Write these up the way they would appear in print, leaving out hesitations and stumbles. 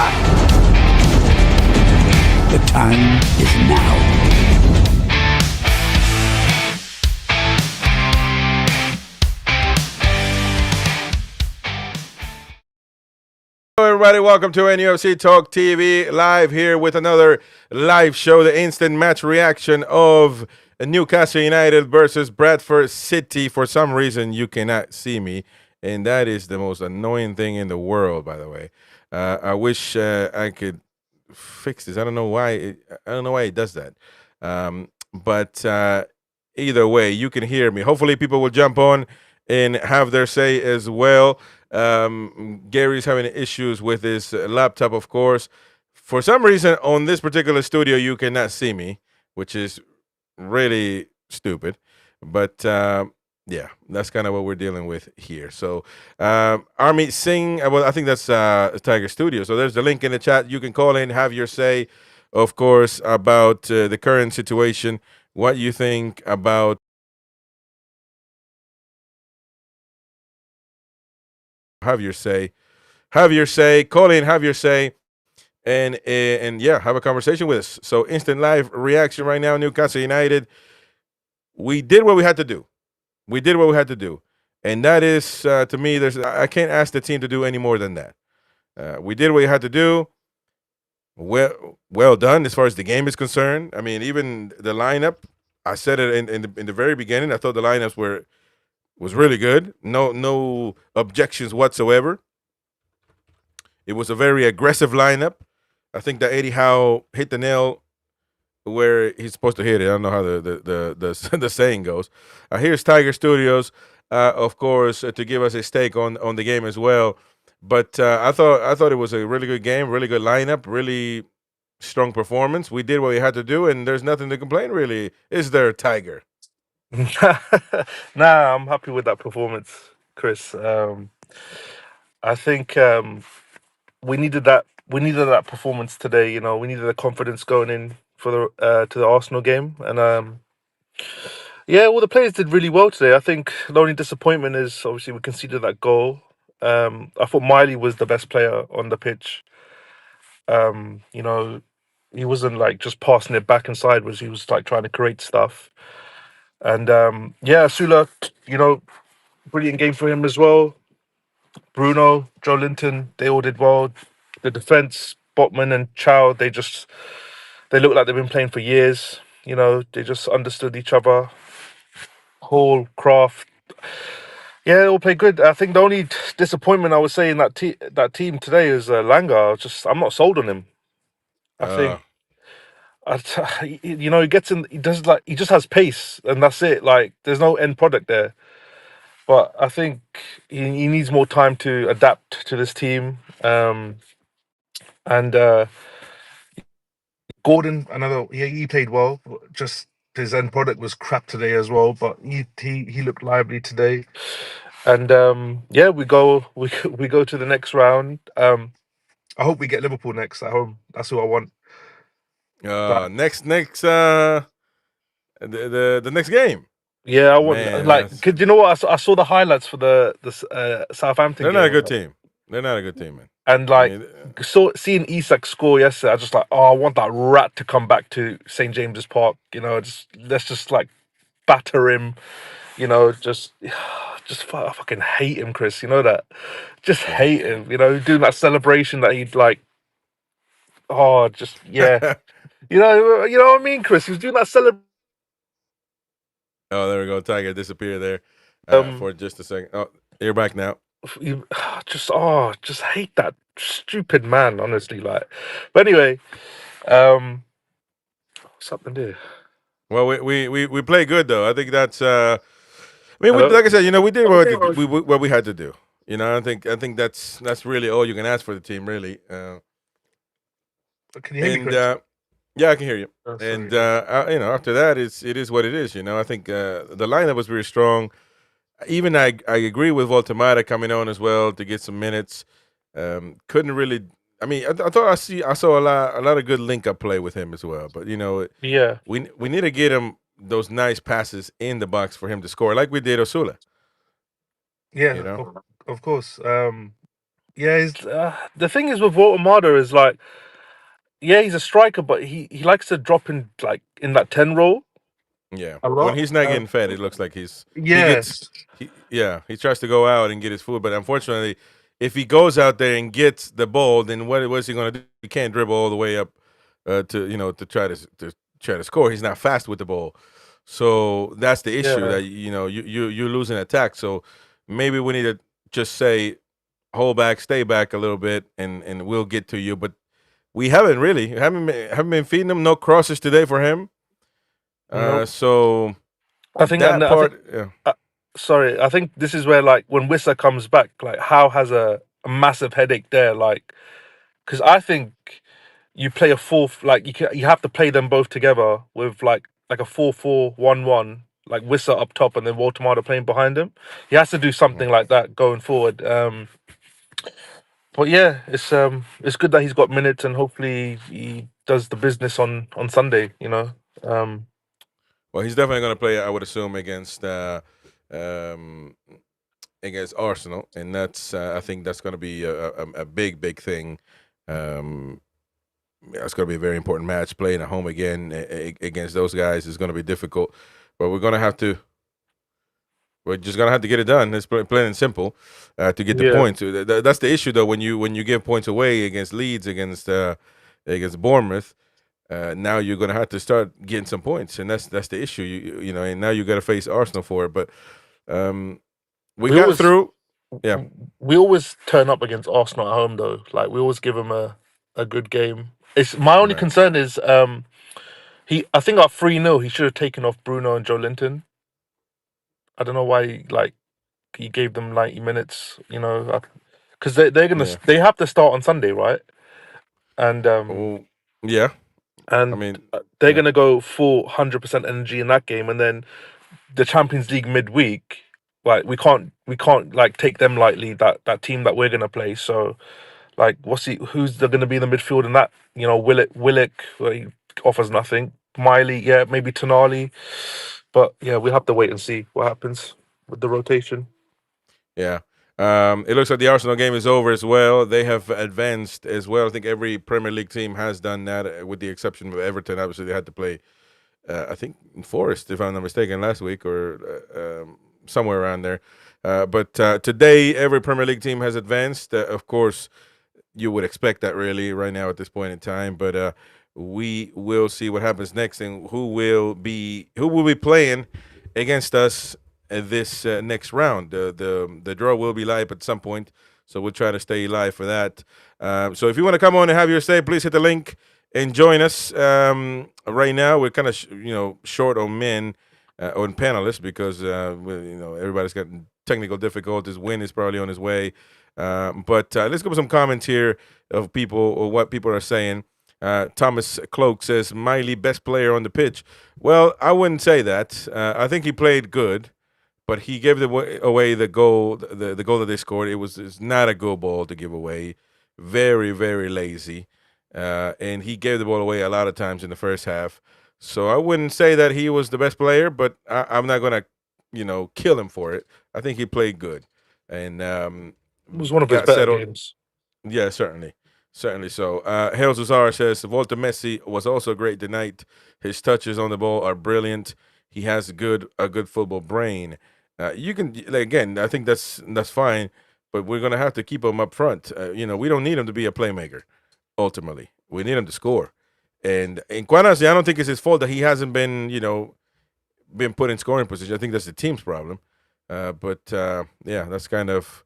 survive. The time is now. Hello everybody, welcome to NUFC Talk TV, live here with another live show, the instant match reaction of Newcastle United versus Bradford City. For some reason, you cannot see me, and that is the most annoying thing in the world, by the way. I wish I could fix this. I don't know why it does that. But either way, you can hear me. Hopefully people will jump on and have their say as well. Gary's having issues with his laptop, of course. For some reason, on this particular studio, you cannot see me, which is really stupid. But yeah, that's kind of what we're dealing with here. So, Army Singh, well, I think that's Tiger Studio. So there's the link in the chat. You can call in, have your say, of course, about the current situation, what you think about. Have your say, call in, have your say, and yeah, have a conversation with us. So instant live reaction right now, Newcastle United. We did what we had to do. And that is, to me, I can't ask the team to do any more than that. We did what we had to do. Well done as far as the game is concerned. I mean, even the lineup, I said it in the very beginning. I thought the lineups was really good. No objections whatsoever. It was a very aggressive lineup. I think that Eddie Howe hit the nail where he's supposed to hit it. I don't know how the saying goes. Here's Tiger Studios, of course, to give us his take on the game as well. But I thought it was a really good game, really good lineup, really strong performance. We did what we had to do, and there's nothing to complain, really. Is there, Tiger? Nah, I'm happy with that performance, Chris. I think we needed that. We needed that performance today. You know, we needed the confidence going in for the to the Arsenal game, and yeah, well, the players did really well today. I think the only disappointment is obviously we conceded that goal. I thought Miley was the best player on the pitch. You know, he wasn't like just passing it back and sideways. He was like trying to create stuff. And yeah, Sula, you know, brilliant game for him as well. Bruno, Joe Linton, they all did well. The defense, Botman and Chow, they look like they've been playing for years. You know, they just understood each other. Hall, Kraft, yeah, they all played good. I think the only disappointment I would say in that team today is Langa. I'm not sold on him. I think. You know, he gets in. He does he just has pace, and that's it. Like, there's no end product there. But I think he needs more time to adapt to this team. And Gordon, he played well. Just his end product was crap today as well. But he looked lively today. And yeah, we go to the next round. I hope we get Liverpool next at home. That's who I want. Next the next game. Yeah, I want you know what? I saw the highlights for the Southampton. They're not a good team. They're not a good team, man. And seeing Isak score yesterday, I just I want that rat to come back to St James's Park. You know, let's just like batter him. You know, I fucking hate him, Chris. You know that? Just hate him. You know, doing that celebration that he'd like. Oh, just yeah. you know what I mean, Chris? He was doing that celebration. Oh, there we go. Tiger disappeared there for just a second. Oh, you're back now. Just hate that stupid man, honestly. Like, but anyway, what's happened here? Well, we play good though. I think that's. I mean, like I said, you know, we did what we had to do. You know, I think that's really all you can ask for the team, really. Can you hear me, Chris? Yeah, I can hear you. And you know, after that, it is what it is. You know, I think the lineup was really strong. Even I agree with Voltemada coming on as well to get some minutes. Couldn't really. I mean, I thought I saw a lot of good link up play with him as well. But you know, yeah, we need to get him those nice passes in the box for him to score, like we did Osula. Yeah, you know? of course. Yeah, the thing is with Walter is like, yeah, he's a striker, but he likes to drop in like in that 10 role Yeah, a when lot. he's not getting fed, it looks like he gets Yes, he tries to go out and get his food, but unfortunately, if he goes out there and gets the ball, then what's he going to do? He can't dribble all the way up to to try to score. He's not fast with the ball, so that's the issue yeah, that you're losing attack. So maybe we need to just say hold back, stay back a little bit, and we'll get to you. But we haven't been feeding him. No crosses today for him. no. So I think, and that I think, part, yeah, uh, sorry, I think this is where like when Wissa comes back, like Howe has a massive headache there, like because I think you play a fourth, like you have to play them both together with like a 4-4-1-1, like Wissa up top and then Walter playing behind him. He has to do yeah, something like that going forward. But yeah, it's good that he's got minutes and hopefully he does the business on Sunday. Um, well, he's definitely going to play. I would assume um, against Arsenal, and that's I think that's going to be a big thing. Um, yeah, it's going to be a very important match. Playing at home again against those guys is going to be difficult, but we're just gonna have to get it done. It's plain and simple to get the yeah, points. That's the issue, though. When you give points away against Leeds, against Bournemouth, now you're gonna have to start getting some points, and that's the issue. And now you got to face Arsenal for it. But um, we we got always through. Yeah, we always turn up against Arsenal at home though. Like we always give them a good game. It's my only right. concern is I think at 3-0 he should have taken off Bruno and Joe Linton. I don't know why like he gave them 90 minutes. Because Yeah. they have to start on Sunday, right? And Oh, yeah. I and mean, they're yeah, gonna go full 100% energy in that game, and then the Champions League midweek. Like we can't like take them lightly. That team that we're gonna play. So like, who's going to be in the midfield in that? Willick, well, he offers nothing. Miley, yeah, maybe Tonali, but yeah, we have to wait and see what happens with the rotation. yeah. It looks like the Arsenal game is over as well. They have advanced as well. I think every Premier League team has done that, with the exception of Everton. Obviously, they had to play I think in Forest, if I'm not mistaken, last week or somewhere around there. But today, every Premier League team has advanced. Of course, you would expect that really right now at this point in time. But we will see what happens next and who will be playing against us this next round. The draw will be live at some point, so we'll try to stay live for that. So if you want to come on and have your say, please hit the link and join us. Right now, we're kind of short on men on panelists because everybody's got technical difficulties. Win is probably on his way. But let's go with some comments here of people or what people are saying. Thomas Cloak says Miley best player on the pitch. Well, I wouldn't say that. I think he played good, but he gave away the goal. The goal that they scored. It's not a good ball to give away. Very very lazy, and he gave the ball away a lot of times in the first half. So I wouldn't say that he was the best player, but I'm not gonna kill him for it. I think he played good, and It was one of his got better settled. games. Yeah, certainly. Certainly so. Hail Cesar says Walter Messi was also great tonight. His touches on the ball are brilliant. He has a good football brain. You can again, I think that's fine, but we're gonna have to keep him up front. We don't need him to be a playmaker. Ultimately, we need him to score. And quite honestly, I don't think it's his fault that he hasn't been put in scoring position. I think that's the team's problem. But yeah, that's kind of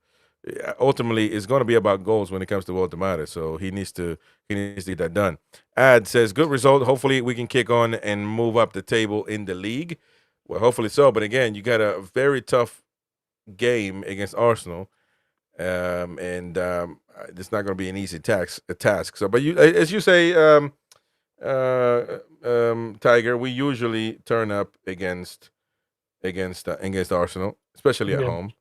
ultimately it's going to be about goals when it comes to Walter. So he needs to get that done. Ad says good result. Hopefully we can kick on and move up the table in the league. Well, hopefully so. But again, you got a very tough game against Arsenal, and it's not going to be an easy task. So, but as you say, Tiger, we usually turn up against Arsenal, especially at Yeah, home.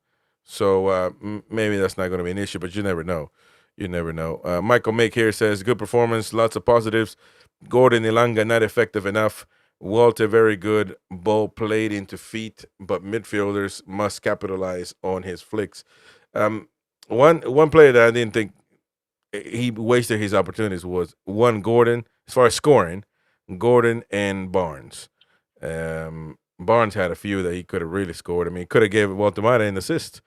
So maybe that's not going to be an issue, but you never know. You never know. Michael Make here says good performance, lots of positives. Gordon Ilanga not effective enough. Walter very good. Ball played into feet, but midfielders must capitalize on his flicks. Um, one player that I didn't think he wasted his opportunities was one Gordon as far as scoring, Gordon and Barnes. Barnes had a few that he could have really scored. I mean, he could have gave Waltemata an assist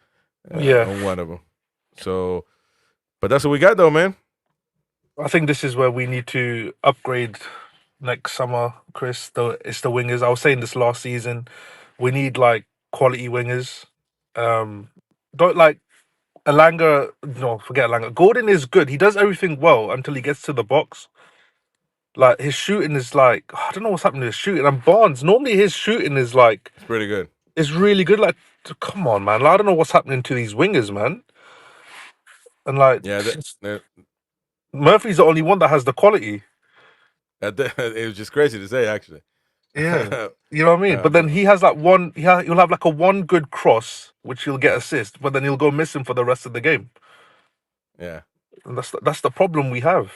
Yeah, on one of them. So, but that's what we got though, man. I think this is where we need to upgrade next summer, Chris. It's the wingers. I was saying this last season. We need like quality wingers. Don't like Alanga. No, forget Alanga. Gordon is good. He does everything well until he gets to the box. Like his shooting is like I don't know what's happening to his shooting. And Barnes, normally his shooting is like It's pretty good. is really good. Like, come on, man. Like, I don't know what's happening to these wingers, man. And like Yeah, Murphy's the only one that has the quality. it was just crazy to say, actually. Yeah, you know what I mean. But then he has like one. He'll have like a one good cross, which he'll get assist, but then he'll go missing for the rest of the game. Yeah. And that's the problem we have.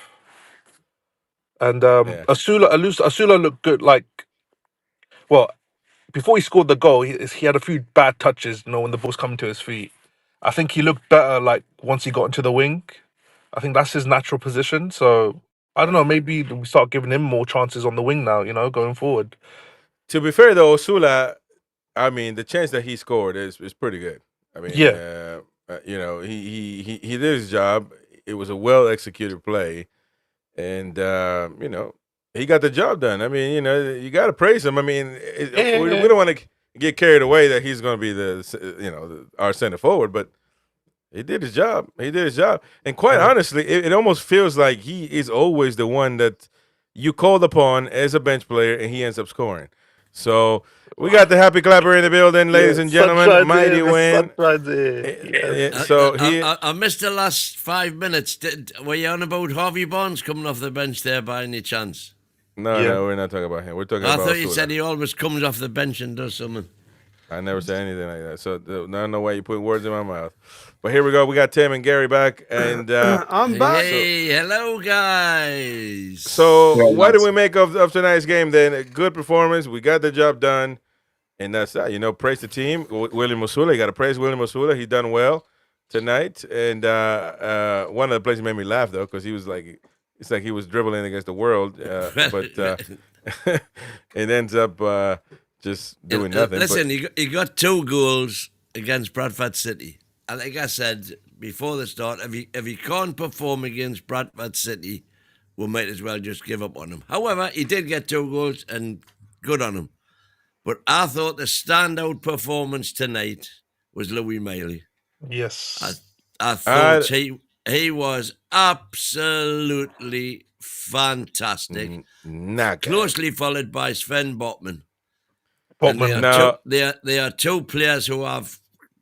And Yeah. Asula looked good. Like, well, before he scored the goal, he had a few bad touches. You know, when the ball's coming to his feet, I think he looked better. Like once he got into the wing, I think that's his natural position. So I don't know. Maybe we start giving him more chances on the wing now. You know, going forward. To be fair though, Osula, I mean, the chance that he scored is pretty good. I mean, Yeah. you know, he did his job. It was a well executed play, and you know, he got the job done. I mean, you know, you got to praise him. I mean, we don't want to get carried away that he's going to be our center forward, but he did his job. He did his job, and quite honestly, it almost feels like he is always the one that you called upon as a bench player, and he ends up scoring. So we got the happy clapper in the building, ladies and gentlemen. Mighty win. Yes. So I missed the last 5 minutes. Were you on about Harvey Barnes coming off the bench there by any chance? No, we're not talking about him. We're talking about. I thought you Osula. said he always comes off the bench and does something. I never said anything like that. So I don't know why you put words in my mouth. But here we go. We got Tim and Gary back, and I'm back. Hey, hello guys. So what do we make of tonight's game? Then a good performance. We got the job done, and that's that. You know, praise the team. William Osula. You got to praise William Osula. He done well tonight, and one of the places made me laugh though, because he was like, it's like he was dribbling against the world, but it ends up just doing nothing. Listen, he got 2 goals against Bradford City. And like I said before the start, if he can't perform against Bradford City, we might as well just give up on him. However, he did get 2 goals, and good on him. But I thought the standout performance tonight was Louis Mailey. Yes. I thought he was absolutely fantastic. Closely followed by Sven Botman. They are 2 players who have,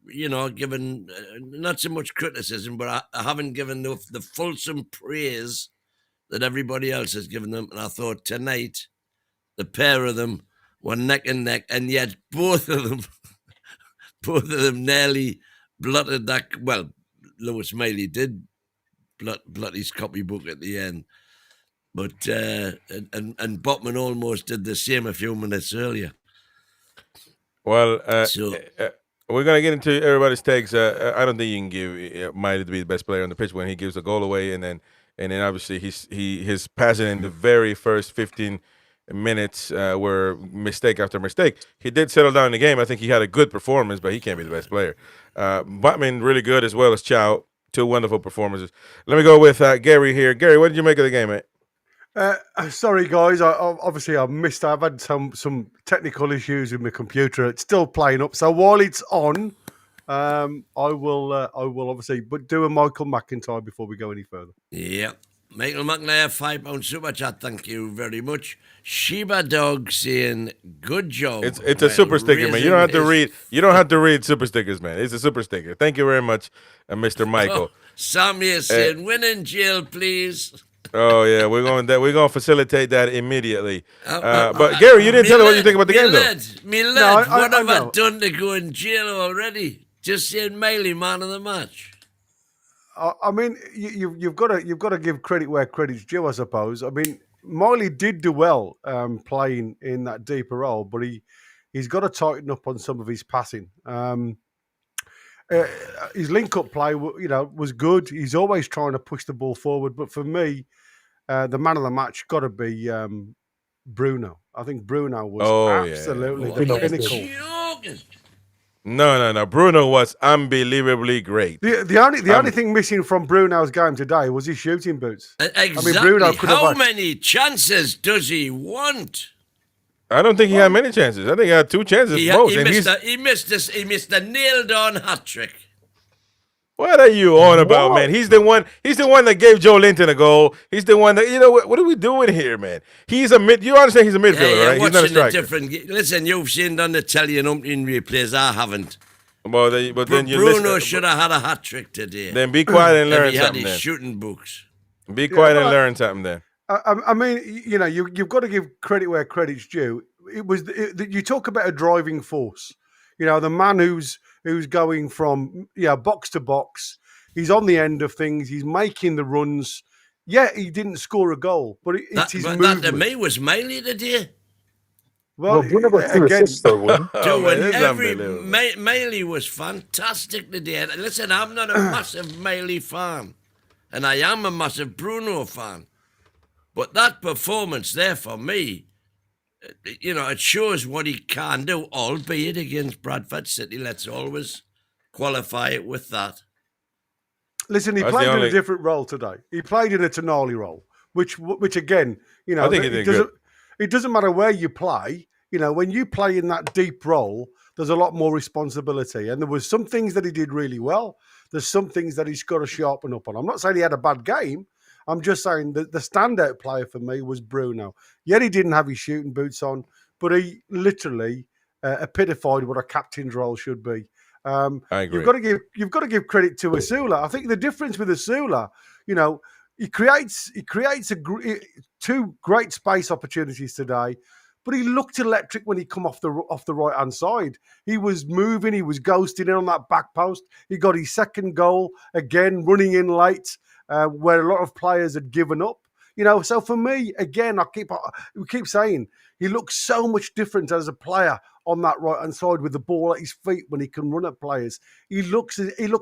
you know, given not so much criticism, but I haven't given the fulsome praise that everybody else has given them. And I thought tonight, the pair of them were neck and neck, and yet both of them nearly blotted that. Well, Lewis Mailey did blot his copybook at the end, but and Botman almost did the same a few minutes earlier. Well, we're gonna get into everybody's takes. I don't think you can give Mighty to be the best player on the pitch when he gives a goal away, and then obviously his passing in the very first 15 minutes were mistake after mistake. He did settle down in the game. I think he had a good performance, but he can't be the best player. Botman really good, as well as Chow. 2 wonderful performances. Let me go with Gary here. Gary, what did you make of the game, mate? Sorry, guys. I missed. I've had some technical issues with my computer. It's still playing up. So while it's on, I will obviously, but do a Michael McIntyre before we go any further. Yeah. Michael McNair, £5 super chat. Thank you very much. Sheba Dog saying, "Good job." It's a super sticker, man. You don't have to read. You don't have to read super stickers, man. It's a super sticker. Thank you very much, Mr. Michael. Sammy is saying, "Win in jail, please." Oh yeah, we're gonna facilitate that immediately. But Gary, you didn't tell us what you think about the game, though. What have I done to go in jail already? Just saying, Mailey, man of the match. I mean, you've got to give credit where credit's due, I suppose. I mean, Miley did do well playing in that deeper role, but he's got to tighten up on some of his passing. his link-up play, was good. He's always trying to push the ball forward. But for me, the man of the match got to be Bruno. I think Bruno was absolutely the pinnacle. No. Bruno was unbelievably great. The only thing missing from Bruno's game today was his shooting boots. Exactly. I mean, Bruno could How have many chances does he want? I don't think he had many chances. I think he had 2 chances most. He missed a nailed-on hat trick. What are you on about, man? He's the one that gave Joe Linton a goal. He's the one that, what are we doing here, man? He's a you understand he's a midfielder, right? He's not a striker. Listen, you've seen on the telly and umpteen replays. I haven't. Well, but then Bruno should have had a hat trick today. Then be quiet and learn if he had something. his Then shooting books. Be quiet and learn something. Then I mean, you've got to give credit where credit's due. You talk about a driving force. The man who's going from box to box. He's on the end of things. He's making the runs. Yeah, he didn't score a goal, but it's his movement. That to me was Miley today. Well, Bruno got 2 assists though. Miley was fantastic today. Listen, I'm not a massive Miley fan, and I am a massive Bruno fan. But that performance there for me, it shows what he can do, albeit against Bradford City. Let's always qualify it with that. Listen, he played in a different role today. He played in a Tonali role, which again, I think he did good. It doesn't matter where you play. When you play in that deep role, there's a lot more responsibility. And there was some things that he did really well. There's some things that he's got to sharpen up on. I'm not saying he had a bad game. I'm just saying that the standout player for me was Bruno. Yet he didn't have his shooting boots on, but he literally epitomised what a captain's role should be. I agree. You've got to give credit to Asula. I think the difference with Asula, he creates 2 great space opportunities today, but he looked electric when he come off the right hand side. He was moving, he was ghosting in on that back post. He got his second goal again, running in late, where a lot of players had given up. So for me, again, we keep saying he looks so much different as a player on that right hand side with the ball at his feet when he can run at players. He looks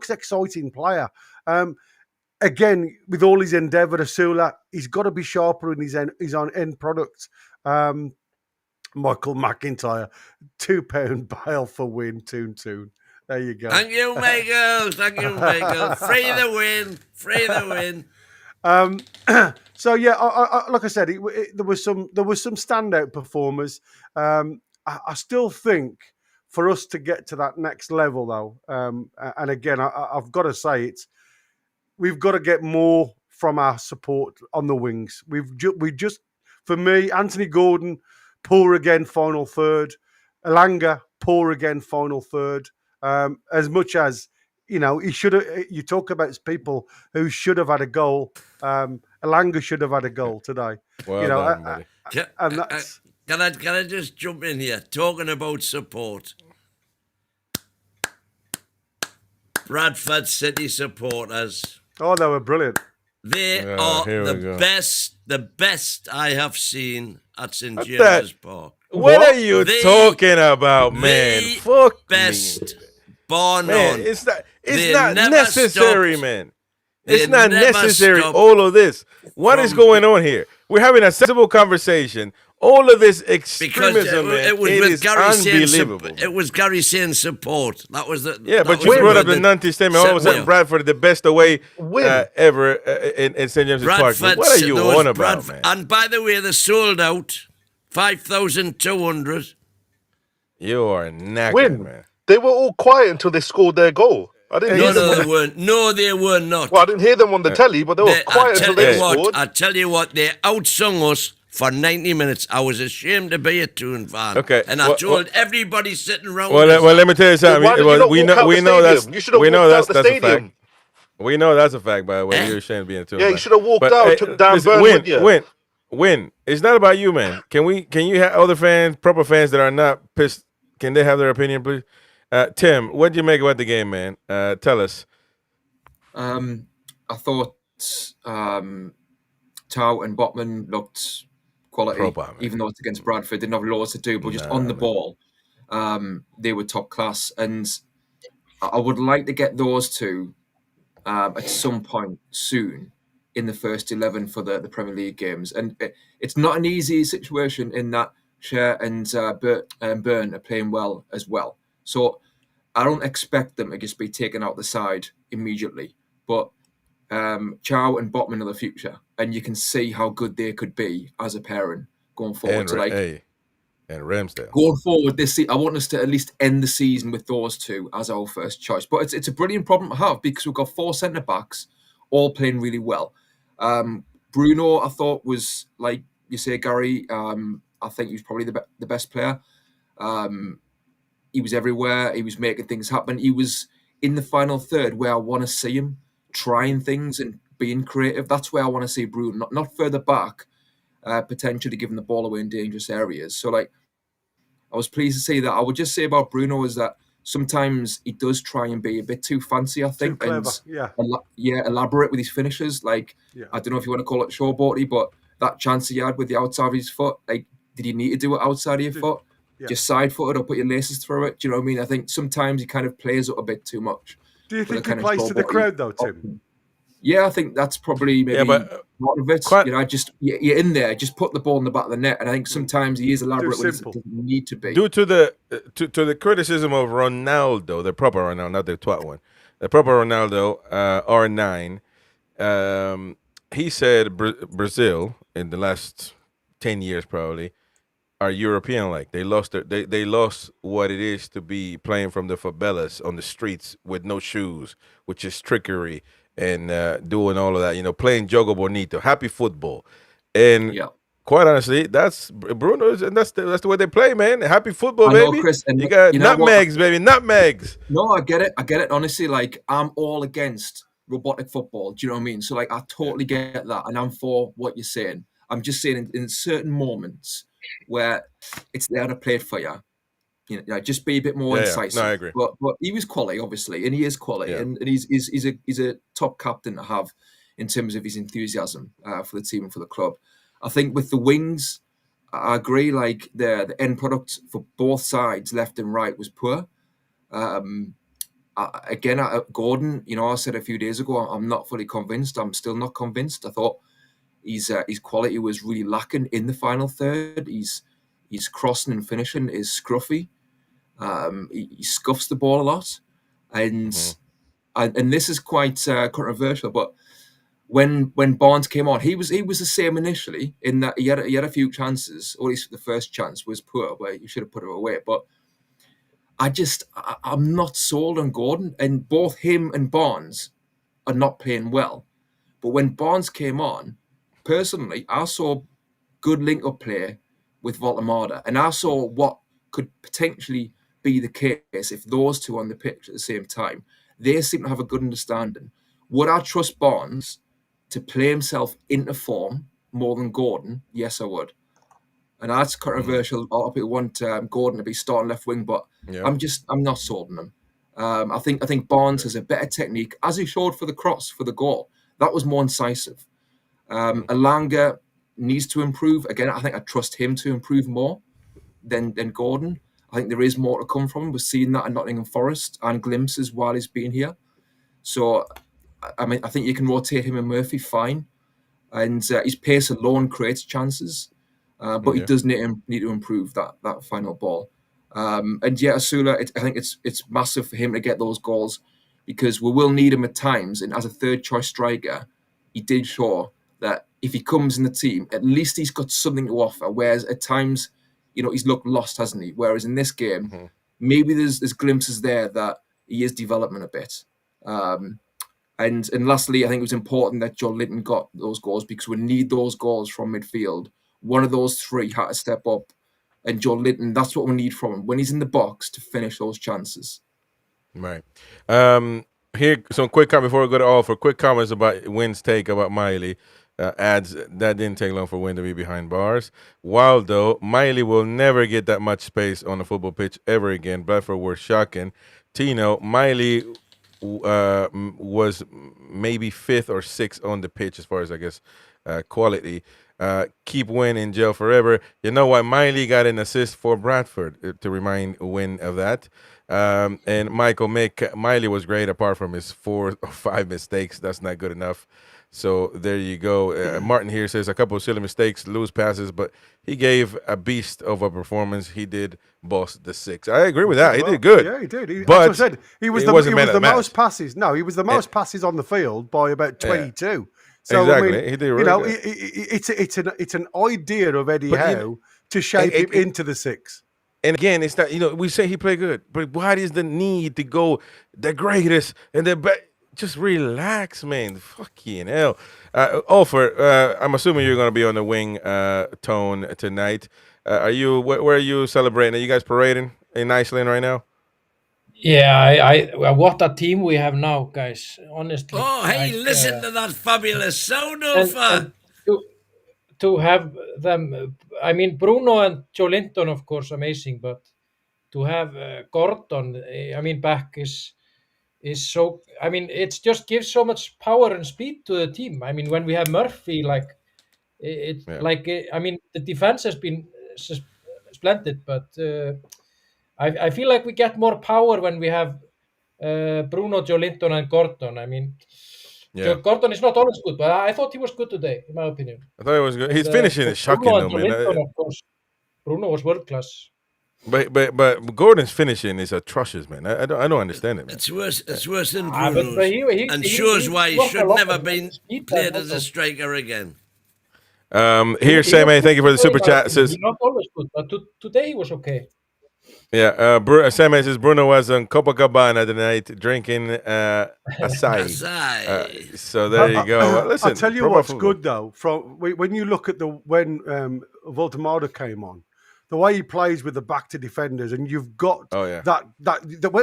exciting player. Again, with all his endeavour, Asula, he's got to be sharper in his end product. Michael McIntyre, £2 bail for win, Toon. There you go. Thank you, Michael. Free the win. So yeah, like I said, there was some standout performers. I still think for us to get to that next level, though, and again, I've got to say we've got to get more from our support on the wings. For me, Anthony Gordon, poor again, final third. Elanga, poor again, final third. As much as he should have. You talk about people who should have had a goal. Elanga should have had a goal today. Well done, and that's. Can I just jump in here? Talking about support. Bradford City supporters. Oh, they were brilliant. They are the best I have seen at St. James's Park. What are you talking about, man? Fuck best me. bar Man, none. it's not necessary, man. It's not necessary, all of this. What is going on here? We're having a sensible conversation. All of this extremism, man, it is unbelievable. It was Gary saying support. That was the... Yeah, but you brought up the Nantes statement. All of a sudden, Bradford the best away ever in St. James's Park. What are you on about, man? And by the way, they sold out 5,200. You are knackered, man. They were all quiet until they scored their goal. I didn't hear them. They weren't. No, they were not. Well, I didn't hear them on the telly, but they were quiet until they scored. I tell you what, they outsung us for 90 minutes. I was ashamed to be a Toon fan. Okay. And I told everybody sitting around. Well, let me tell you something. We know that's a fact. We know that's a fact, by the way. You're ashamed of being a Toon fan. Yeah, you should have walked out, took down Burn with you. Win. It's not about you, man. Can you have other fans, proper fans that are not pissed? Can they have their opinion, please? Tim, what do you make about the game, man? Tell us. I thought Tau and Botman looked quality, even though it's against Bradford. Didn't have loads to do, but just on the ball, they were top class. And I would like to get those two at some point soon in the first 11 for the Premier League games. And it's not an easy situation in that Cher and Byrne are playing well as well. So I don't expect them to just be taken out the side immediately. But Chow and Botman are the future, and you can see how good they could be as a pairing going forward. And Ramsdale. Going forward this season, I want us to at least end the season with those two as our first choice. But it's a brilliant problem to have because we've got 4 centre backs all playing really well. Bruno, I thought, was, like you say, Gary. I think he was probably the best player. He was everywhere. He was making things happen. He was in the final third where I want to see him trying things and being creative. That's where I want to see Bruno, not further back, potentially giving the ball away in dangerous areas. So, like, I was pleased to see that. I would just say about Bruno is that sometimes he does try and be a bit too fancy, I think, too clever. and elaborate with his finishes. Like, I don't know if you want to call it showboaty, but that chance he had with the outside of his foot, like, did you need to do it outside of your foot? Just side-footed or put your laces through it? Do you know what I mean? I think sometimes he kind of plays up a bit too much. Do you think he plays to the crowd, though, Tim? Yeah, I think that's probably maybe part of it. Just you're in there, just put the ball in the back of the net, and I think sometimes he is elaborate when it doesn't need to be. Due to the criticism of Ronaldo, the proper Ronaldo, not the twat one, the proper Ronaldo, R9, he said Brazil in the last 10 years probably are European-like. They lost they lost what it is to be playing from the favelas on the streets with no shoes, which is trickery. And doing all of that, playing Jogo Bonito, happy football, and quite honestly, that's Bruno's, and that's the way they play, man. Happy football, baby. Chris, and you got nutmegs, baby, nutmegs. No, I get it. Honestly, like, I'm all against robotic football. Do you know what I mean? So, like, I totally get that, and I'm for what you're saying. I'm just saying in certain moments where it's there to play for you. Just be a bit more incisive. No, I agree. But he was quality, obviously, and he is quality, and he's a top captain to have in terms of his enthusiasm for the team and for the club. I think with the wings, I agree. Like, the end product for both sides, left and right, was poor. Gordon, I said a few days ago, I'm not fully convinced. I'm still not convinced. I thought his quality was really lacking in the final third. His crossing and finishing is scruffy. He scuffs the ball a lot, and this is quite controversial. But when Barnes came on, he was the same initially in that he had a few chances, or at least the first chance was poor, where you should have put it away. But I'm not sold on Gordon, and both him and Barnes are not playing well. But when Barnes came on, personally, I saw good link-up play with Voltemada, and I saw what could potentially be the case if those two are on the pitch at the same time. They seem to have a good understanding. Would I trust Barnes to play himself into form more than Gordon? Yes, I would. And that's controversial. A lot of people want Gordon to be starting left wing, but I'm not sold on him. I think Barnes has a better technique, as he showed for the cross, for the goal. That was more incisive. Elanga needs to improve. Again, I think I trust him to improve more than Gordon. I think there is more to come from him. We're seeing that in Nottingham Forest and glimpses while he's been here. So, I think you can rotate him and Murphy fine. And his pace alone creates chances. But he does need to improve that final ball. Asula, I think it's massive for him to get those goals because we will need him at times. And as a third choice striker, he did show that if he comes in the team, at least he's got something to offer. Whereas at times, he's looked lost, hasn't he? Whereas in this game, maybe there's glimpses there that he is developing a bit. And lastly, I think it was important that Joe Linton got those goals because we need those goals from midfield. One of those three had to step up. And Joe Linton, that's what we need from him when he's in the box to finish those chances. Right. Here, some quick comment before we go to all for quick comments about Wynn's take about Miley. Adds that didn't take long for Wynn to be behind bars. Though, Miley will never get that much space on a football pitch ever again. Bradford were shocking. Tino, Miley was maybe 5th or 6th on the pitch as far as, I guess, quality. keep Wynn in jail forever. You know what? Miley got an assist for Bradford to remind Wynn of that. And Miley was great apart from his 4 or 5 mistakes. That's not good enough. So there you go. Martin here says a couple of silly mistakes, loose passes, but he gave a beast of a performance. He did boss the 6. I agree with that. He did good. Yeah, he did. But as I said, he was the most passes. No, he was the most passes on the field by about 22. Yeah. So exactly. I mean, He did really good. it's an idea of Eddie Howe to shape him into the 6. And again, it's not, we say he played good, but what is the need to go the greatest and the best? Just relax, man. Fucking hell. Alfred, I'm assuming you're going to be on the wing, Tone, tonight. Where are you celebrating? Are you guys parading in Iceland right now? Yeah, what a team we have now, guys. Honestly. Oh, hey, listen to that fabulous sound, and Alpha. to have them. I mean, Bruno and Joe Linton, of course, amazing. But to have Gordon, I mean, back is so. I mean, it just gives so much power and speed to the team. I mean, when we have Murphy, I mean, the defense has been splendid, but I feel like we get more power when we have Bruno, Joe Linton, and Gordon. I mean, Gordon is not always good, but I thought he was good today, in my opinion. I thought he was good. His finishing is shocking, though, man. Linton, of course. Bruno was world class. But Gordon's finishing is atrocious, man. I don't understand it, man. It's worse than Bruno's, and shows why he should never been played as a striker again. Here, Sammy, thank you for the super chat. Says he's not always good, but today he was okay. Yeah, Sammy says Bruno was on Copacabana tonight drinking acai. So there you go. Listen, I'll tell you what's good though. From when you look at when Voltemada came on, the way he plays with the back to defenders, and you've got that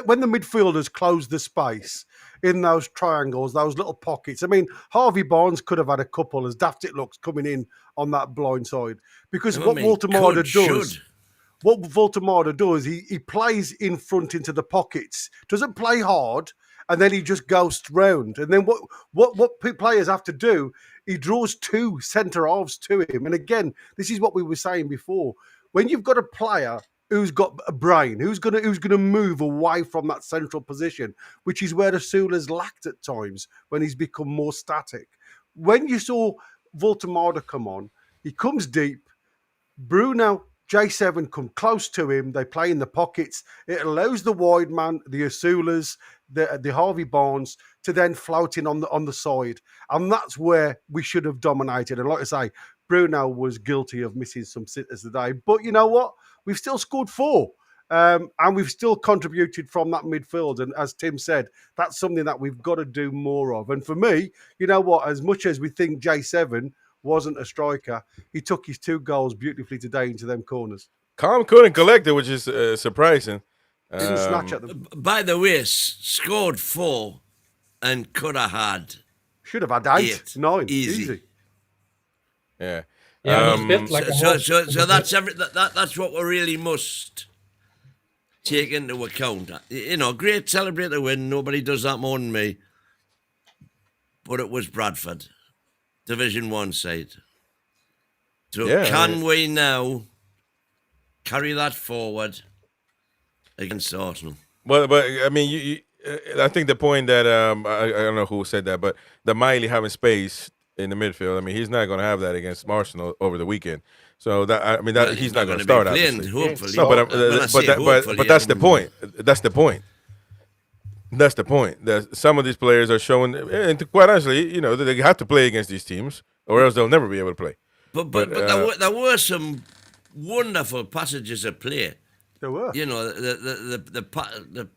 when the midfielders close the space in those triangles, those little pockets. I mean, Harvey Barnes could have had a couple, as daft it looks, coming in on that blind side, because what Voltemada does. What Voltemada does, he plays in front into the pockets, doesn't play hard, and then he just goes round. And then what players have to do, he draws 2 centre halves to him. And again, this is what we were saying before. When you've got a player who's got a brain, who's gonna move away from that central position, which is where Asula's lacked at times when he's become more static. When you saw Voltemada come on, he comes deep. Bruno, J7 come close to him. They play in the pockets. It allows the wide man, the Asulas, the Harvey Barnes, to then float in on the side. And that's where we should have dominated. And like I say, Bruno was guilty of missing some sitters today. But you know what? We've still scored 4. And we've still contributed from that midfield. And as Tim said, that's something that we've got to do more of. And for me, you know what? As much as we think J7 wasn't a striker, he took his 2 goals beautifully today into them corners. Calm, cool, and collected, which is surprising. Didn't snatch at them. By the way, scored 4 and could have had. Should have had 8, 9, easy. Yeah. So that's that's what we really must take into account. You know, great celebrate the win. Nobody does that more than me. But it was Bradford, Division 1 side. So can we now carry that forward against Arsenal? Well, but I mean, I think the point that I don't know who said that, but the Miley having space in the midfield. I mean, he's not going to have that against Arsenal over the weekend. So that he's not going to start. Hopefully, but that's the point. That's the point. That's the point. That some of these players are showing, and quite honestly, you know, they have to play against these teams, or else they'll never be able to play. But there were some wonderful passages of play. There were. You know,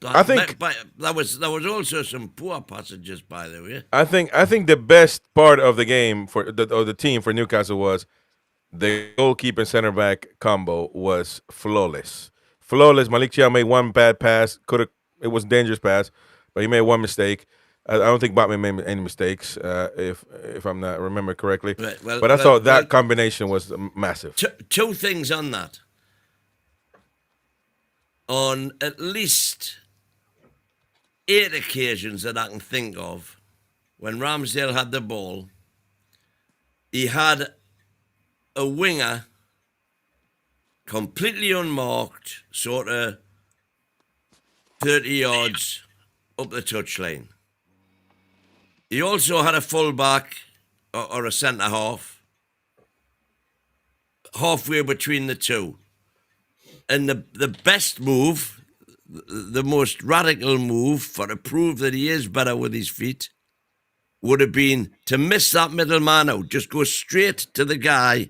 I think there was also some poor passages, by the way. I think the best part of the game for the team for Newcastle was the goalkeeper and center back combo was flawless. Malik Chiao made one bad pass. It was a dangerous pass, but he made one mistake. I don't think Botman made any mistakes, if I'm not remember correctly. Right, but I thought that combination was massive. Two things on that. On at least 8 occasions that I can think of, when Ramsdale had the ball, he had a winger completely unmarked, sort of 30 yards up the touchline. He also had a full-back or a centre-half halfway between the two. And the best move, the most radical move for to prove that he is better with his feet would have been to miss that middleman out. Just go straight to the guy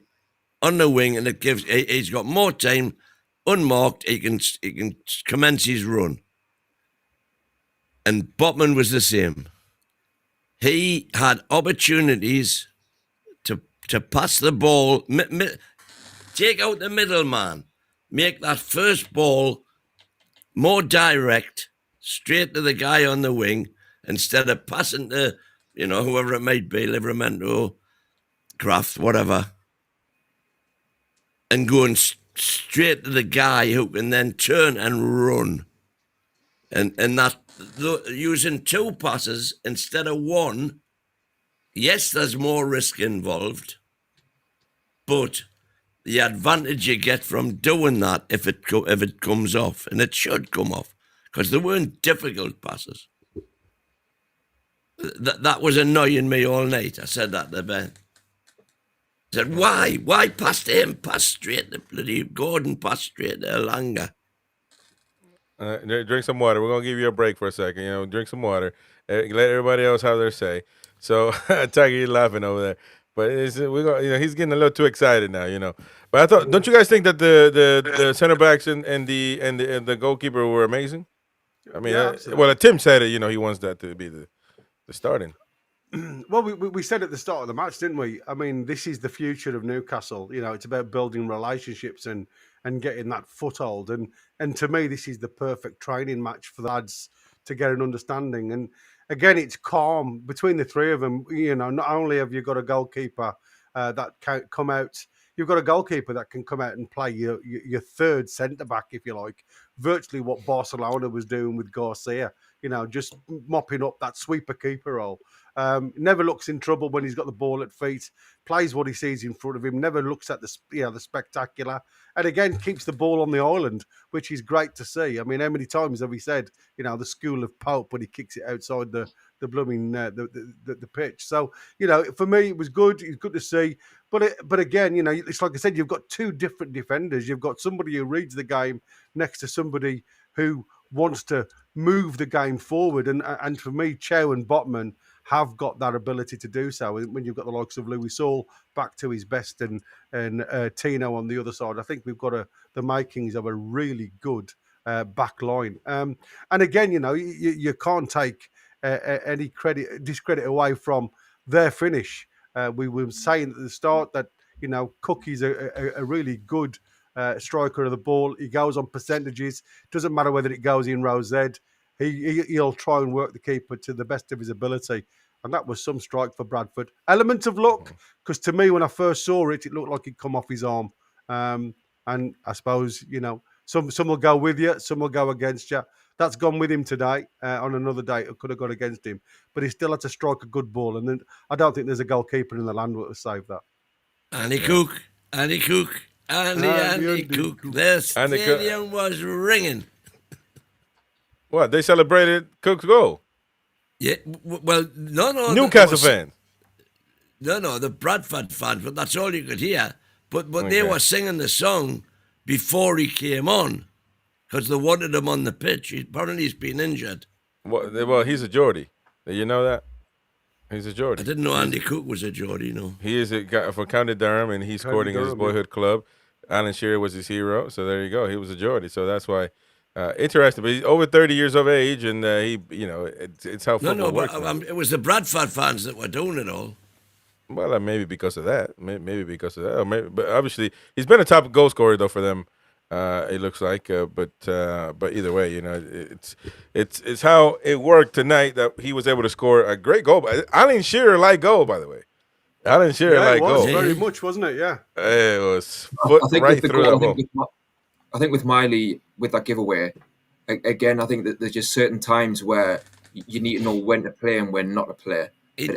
on the wing, and he's got more time, unmarked. He can commence his run. And Botman was the same. He had opportunities to pass the ball, take out the middleman, make that first ball more direct, straight to the guy on the wing, instead of passing to, whoever it might be, Livramento, Kraft, whatever, and going straight to the guy who can then turn and run. And that, using two passes instead of one, yes, there's more risk involved, but the advantage you get from doing that, if it comes off, and it should come off, because they weren't difficult passes. That was annoying me all night. I said that to Ben. I said, why pass to him? Pass straight to bloody Gordon, pass straight to Elanga. Drink some water. We're going to give you a break for a second. Drink some water. Let everybody else have their say. So, Tiger, you're laughing over there. But he's getting a little too excited now, But I thought, don't you guys think that the center backs and the goalkeeper were amazing? I mean, yeah, Tim said it. He wants that to be the starting. Well, we said at the start of the match, didn't we? I mean, this is the future of Newcastle. It's about building relationships and getting that foothold. And to me, this is the perfect training match for the lads to get an understanding. And again, it's calm between the three of them. Not only have you got a goalkeeper that can come out, you've got a goalkeeper that can come out and play your third centre back, if you like. Virtually what Barcelona was doing with Garcia. Just mopping up that sweeper keeper role. Never looks in trouble when he's got the ball at feet. Plays what he sees in front of him. Never looks at the spectacular. And again, keeps the ball on the island, which is great to see. I mean, how many times have we said, the school of Pope when he kicks it outside the blooming the pitch? So for me, it was good. It's good to see. But again, it's like I said, you've got two different defenders. You've got somebody who reads the game next to somebody who wants to move the game forward. And for me, Chow and Botman have got that ability to do so. When you've got the likes of Louis Saul back to his best and Tino on the other side, I think we've got the makings of a really good back line. And again, you can't take any discredit away from their finish. We were saying at the start that, Cook is a really good striker of the ball. He goes on percentages. Doesn't matter whether it goes in row Z. He'll try and work the keeper to the best of his ability. And that was some strike for Bradford. Element of luck, because to me, when I first saw it, it looked like it'd come off his arm. And I suppose, some will go with you, some will go against you. That's gone with him today. On another day, it could have gone against him. But he still had to strike a good ball. And then I don't think there's a goalkeeper in the land that would save that. Andy Cook. Andy Cook. The stadium was ringing. What? They celebrated Cook's goal? Yeah, well, no. Newcastle fans. No, the Bradford fans, but that's all you could hear. But Okay. They were singing the song before he came on because they wanted him on the pitch. Apparently he's been injured. Well, he's a Geordie. You know that? He's a Geordie. I didn't know Andy Cook was a Geordie, no. He is a guy for County Durham, and he scored in his boyhood club. Alan Shearer was his hero, so there you go. He was a Geordie, so that's why. Interesting, but he's over 30 years of age, and it's how football works. It was the Bradford fans that were doing it all. Well, maybe because of that. Maybe because of that. Or maybe, but obviously, he's been a top goal scorer though for them. It looks like, but either way, it's how it worked tonight that he was able to score a great goal. Alan Shearer like goal, by the way. Alan Shearer like goal. Very much, wasn't it? Yeah. It was foot right through the ball. I think with Miley, with that giveaway, again, I think that there's just certain times where you need to know when to play and when not to play. He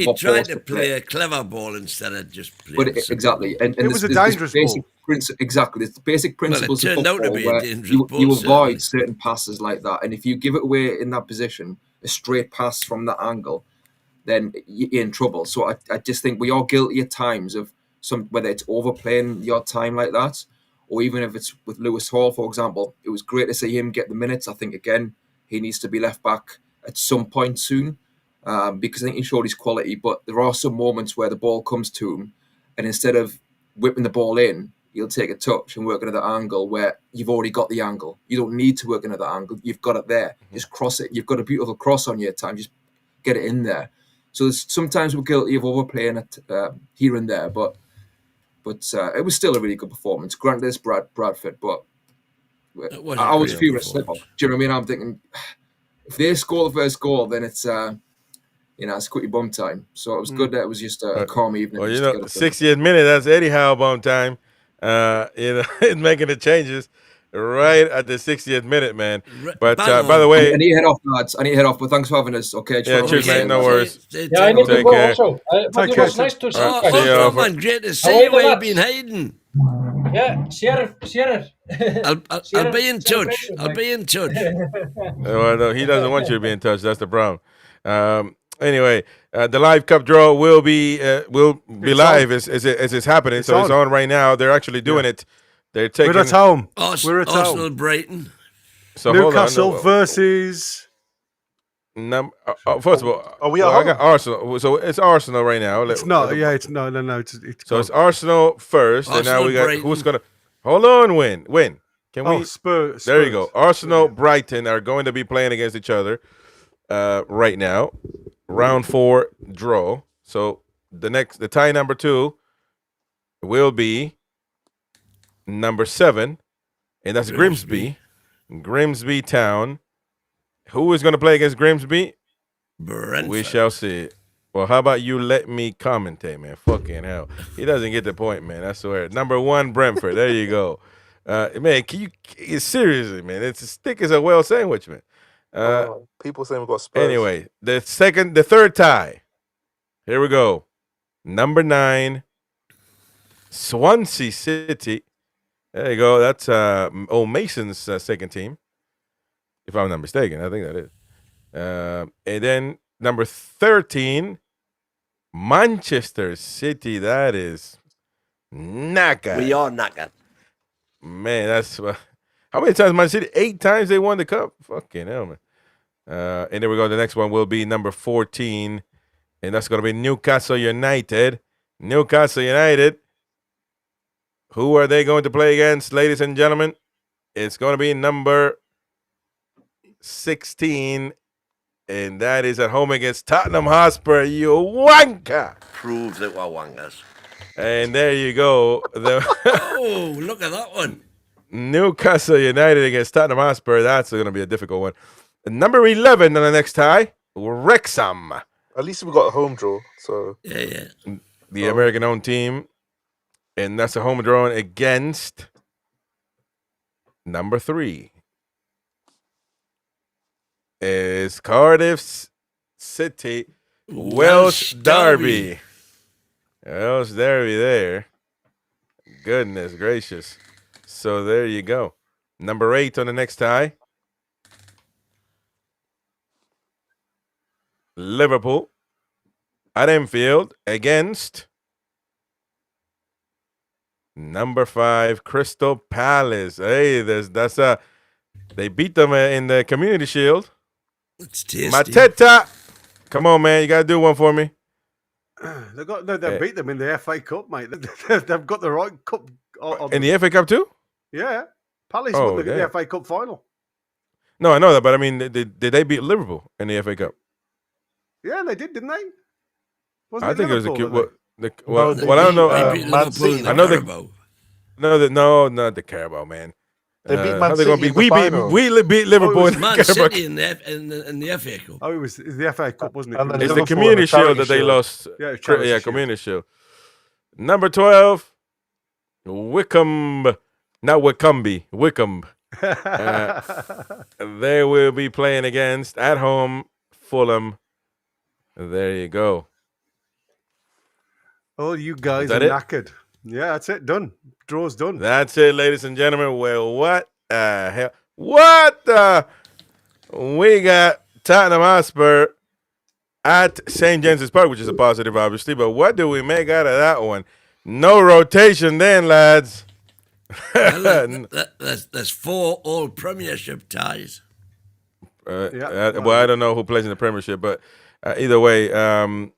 what tried balls to play a clever ball instead of just playing exactly, and It was a dangerous ball. Exactly, there's the basic principles of turned out to football be a where dangerous ball, you certainly. avoid certain passes like that, and if you give it away in that position, a straight pass from that angle, then you're in trouble. So I just think we are guilty at times of whether it's overplaying your time like that, or even if it's with Lewis Hall, for example. It was great to see him get the minutes. I think again he needs to be left back at some point soon. Because I think he showed his quality, but there are some moments where the ball comes to him, and instead of whipping the ball in, he'll take a touch and work another angle where you've already got the angle. You don't need to work another angle. You've got it there. Just cross it. You've got a beautiful cross on your time. Just get it in there. So sometimes we're guilty of overplaying it here and there, but it was still a really good performance. Granted, it's Bradford, but I was fearing a slip-up. Do you know what I mean? I'm thinking, if they score the first goal, then it's... it's quickly bum time. So it was good that it was just a calm evening. Well, 60th minute, that's Eddie Howe bum time. Making the changes right at the 60th minute, man. But by the way, I need to head off, lads. But thanks for having us. Okay. Yeah, cheers, mate. No worries. Yeah, I need to go also. But it was nice to see you guys. Oh, man, great to see you. Where you been hiding? Yeah, share. I'll be in touch. I'll be in touch. Well, no, he doesn't want you to be in touch. That's the problem. Anyway, the live cup draw will be live as it's happening. It's on right now. They're actually doing it. They're taking. We're at home. We're at Arsenal, home. Brighton. So Newcastle versus. First of all, are we at home? I got Arsenal. So it's Arsenal right now. It's not. Yeah, it's no. It's so it's Arsenal first, and now we got Brighton. Who's gonna hold on? Win. Can we? Spurs. There you go. Arsenal, Brighton are going to be playing against each other right now. Round 4 draw. So the tie number 2 will be number 7, and that's Grimsby Town. Who is going to play against Grimsby? Brentford. We shall see. Well, how about you let me commentate, man? Fucking hell. He doesn't get the point, man. I swear. Number 1, Brentford. There you go. Man, can you seriously, man? It's as thick as a whale sandwich, man. People saying we got Spurs. Anyway, the third tie. Here we go. Number 9, Swansea City. There you go. That's Mason's second team, if I'm not mistaken. I think that is. And then number 13, Manchester City. That is knackered. We are knackered. Man, that's how many times Man City? 8 times they won the cup. Fucking hell, man. And there we go. The next one will be number 14, and that's going to be Newcastle United. Newcastle United. Who are they going to play against, ladies and gentlemen? It's going to be number 16, and that is at home against Tottenham Hotspur. You wanker! Prove that we're wankers. And there you go. Oh, look at that one. Newcastle United against Tottenham Hotspur. That's going to be a difficult one. Number 11 on the next tie, Wrexham. At least we got a home draw. So yeah. The American-owned team. And that's a home draw against number 3. Is Cardiff City Welsh Derby. Welsh Derby there. Goodness gracious. So there you go. Number 8 on the next tie. Liverpool at Enfield against number 5 Crystal Palace. Hey, they beat them in the Community Shield. It's tasty. Mateta, come on, man, you gotta do one for me. They beat them in the FA Cup, mate. They've got the right cup. In the FA Cup too? Yeah, Palace won the FA Cup final. No, I know that, but I mean, did they beat Liverpool in the FA Cup? Yeah, they did, didn't they? I think Liverpool, it was I don't know. Man City. I know no, not the Carabao, man. They beat Man City. We beat Liverpool in Man the City in the FA Cup. Oh, it was the FA Cup, wasn't it? And then it's the Liverpool Community in the Shield that they Shield. lost. Yeah, Community Shield. Number 12, Wickham. Not Wickham. Wickham. They will be playing against, at home, Fulham. There you go. Oh, you guys that are it? knackered. Yeah, that's it. Done. Draw's done. That's it, ladies and gentlemen. Well, what the hell? What the? We got Tottenham Hotspur at St. James's Park, which is a positive, obviously. But what do we make out of that one? No rotation then, lads. Well, there's 4 all Premiership ties. Well, I don't know who plays in the Premiership, but either way, in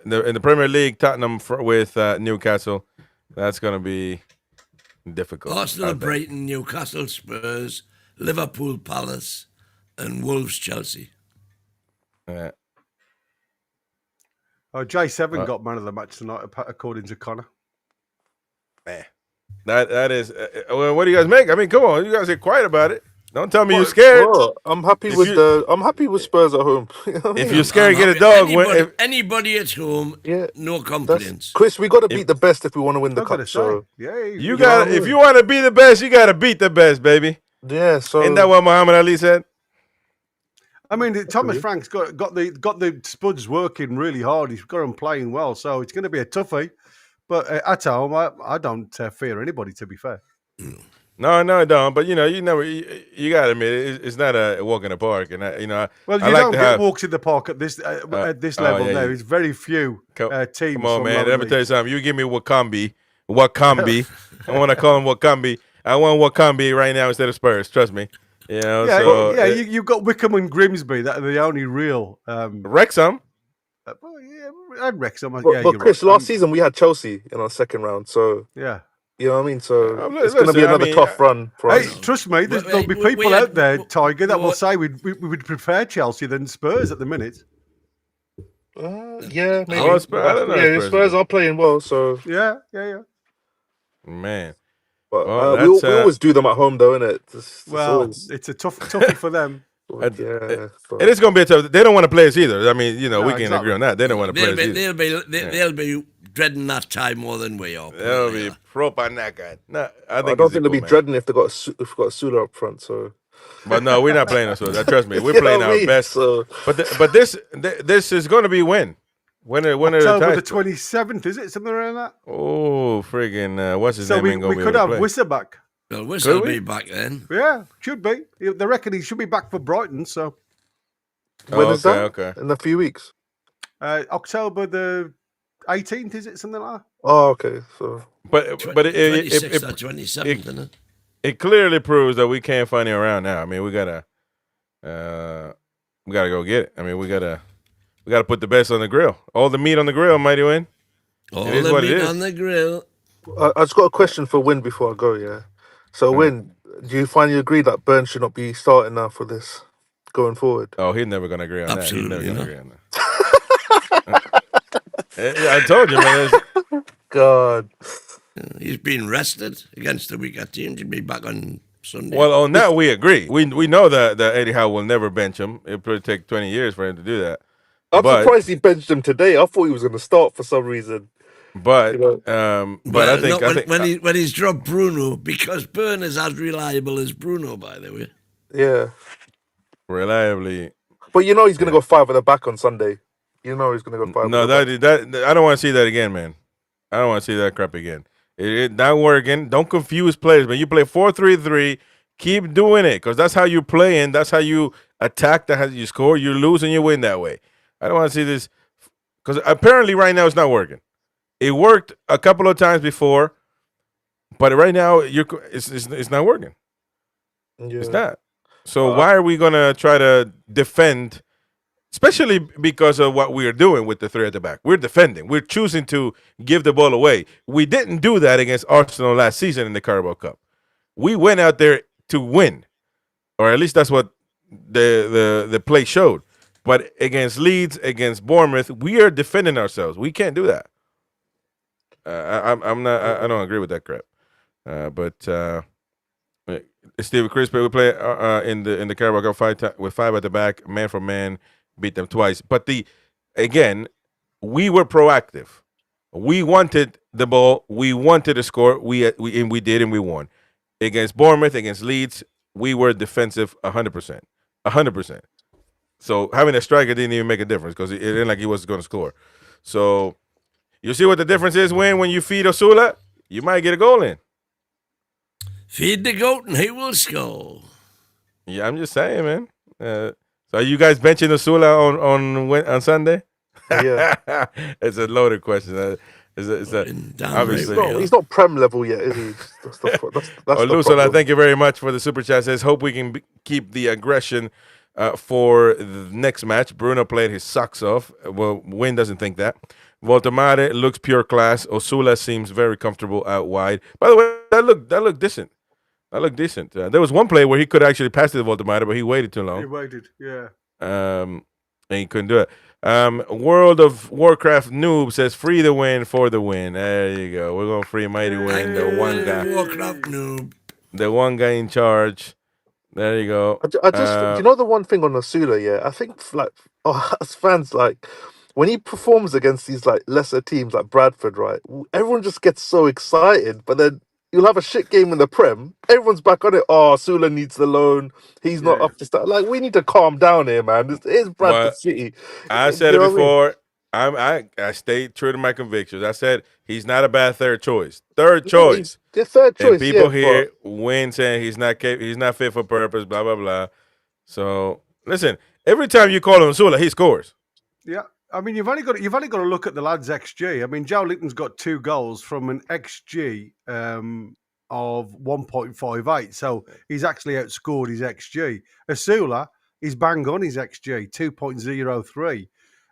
the Premier League, Tottenham with Newcastle, that's going to be difficult. Arsenal, Brighton, Newcastle, Spurs, Liverpool, Palace, and Wolves, Chelsea. Oh, J7 got man of the match tonight, according to Connor. That is. Well, what do you guys make? I mean, come on, you guys get quiet about it. Don't tell me you're scared. Well, I'm happy with Spurs at home. If you're scared, get a dog. Anybody at home, no complaints. Chris, we got to beat the best if we want to win the cup. So you got. If you want to be the best, you got to beat the best, baby. Yeah. So isn't that what Muhammad Ali said? I mean, Thomas Frank's got the spuds working really hard. He's got them playing well, so it's going to be a toughie. But at home, I don't fear anybody. To be fair. No, I don't. But you never. You got to admit, it's not a walk in the park, and well, you I like don't get walks in the park at this level. Now, it's very few teams. Come on, man. Let me tell you something. You give me Wakambi. I want to call him Wakambi. I want Wakambi right now instead of Spurs. Trust me. You've got Wickham and Grimsby. That are the only real Wrexham. And Wrexham. But Chris, last season we had Chelsea in our second round. So yeah. You know what I mean? So it's going to be another tough run for us. Hey, trust me, there'll be people out there, Tiger, that will say we would prefer Chelsea than Spurs at the minute. Yeah, maybe. I don't know. Spurs are playing well, so yeah. Man, but we always do them at home, though, innit? It's a toughie for them. It is going to be a tough. They don't want to play us either. I mean, we can agree on that. They don't want to play us either. They'll be dreading that time more than we are. They'll be proper knackered. No, I don't think they'll be dreading if they got a Sula up front. So, but no, we're not playing us. Trust me, we're playing our best. So. But this is going to be when October the 27th, is it something around that? Oh, friggin' what's his name? We could have Wissa back. Well, Wissa will be back then. Yeah, should be. They reckon he should be back for Brighton. So when is that? Okay, in a few weeks. October the 18th, is it something like that? Oh, okay. So, but 26th or 27th, isn't it? It clearly proves that we can't find him around now. I mean, we gotta go get it. I mean, we gotta put the best on the grill. All the meat on the grill, mighty Win. All the meat on the grill. I just got a question for Win before I go. Yeah. So, Win, do you finally agree that Burns should not be starting now for this going forward? Oh, he's never gonna agree on Absolutely that. He's never gonna agree on that. I told you, man. God. He's been rested against the weaker team. He'll be back on Sunday. Well, on that we agree. We know that Eddie Howe will never bench him. It'll probably take 20 years for him to do that. I'm surprised he benched him today. I thought he was going to start for some reason. But I think when he's dropped Bruno, because Burn is as reliable as Bruno, by the way. Yeah. Reliably. But he's going to go 5 at the back on Sunday. He's going to go 5. No, that I don't want to see that again, man. I don't want to see that crap again. It not working. Don't confuse players, man. You play 4-3-3. Keep doing it, because that's how you play, and that's how you attack. That's how you score. You lose and you win that way. I don't want to see this, because apparently right now it's not working. It worked a couple of times before, but right now it's not working. Yeah. It's not. So why are we gonna try to defend? Especially because of what we are doing with the 3 at the back. We're defending. We're choosing to give the ball away. We didn't do that against Arsenal last season in the Carabao Cup. We went out there to win, or at least that's what the play showed. But against Leeds, against Bournemouth, we are defending ourselves. We can't do that. I'm not. I don't agree with that crap. But Steve Crispy, we play in the Carabao Cup with 5 at the back, man for man. Beat them twice, but we were proactive. We wanted the ball. We wanted to score. We did, and we won. Against Bournemouth, against Leeds, we were defensive 100%. 100%. So having a striker didn't even make a difference because it didn't like he was going to score. So you see what the difference is when you feed Osula, you might get a goal in. Feed the goat and he will score. Yeah, I'm just saying, man. So are you guys benching Osula on Sunday? Yeah. It's a loaded question. Obviously. He's not Prem level yet, is he? That's the Olusala, problem. thank you very much for the super chat. Says, hope we can keep the aggression for the next match. Bruno played his socks off. Well, Wayne doesn't think that. Voltemade looks pure class. Osula seems very comfortable out wide. By the way, that looked decent. That looked decent. There was one play where he could actually pass it to Voltemade, but he waited too long. He waited, yeah. And he couldn't do it. World of Warcraft noob says, free the win for the win. There you go. We're going to free Mighty Win, the one guy. Warcraft noob. The one guy in charge. There you go. I just, you know, the one thing on Osula, yeah, I think like as fans, like when he performs against these like lesser teams like Bradford, right? Everyone just gets so excited, but then you'll have a shit game in the Prem. Everyone's back on it. Oh, Osula needs the loan. He's not up to start. Like, we need to calm down here, man. It's Bradford City. I said it before. I stayed true to my convictions. I said he's not a bad third choice. Third choice. The third choice. And people here win saying he's not fit for purpose. Blah blah blah. So listen, every time you call him Osula, he scores. Yeah. I mean, you've only got to look at the lad's XG. I mean, Joe Linton's got 2 goals from an XG of 1.58, so he's actually outscored his XG. Osula is bang on his XG, 2.03.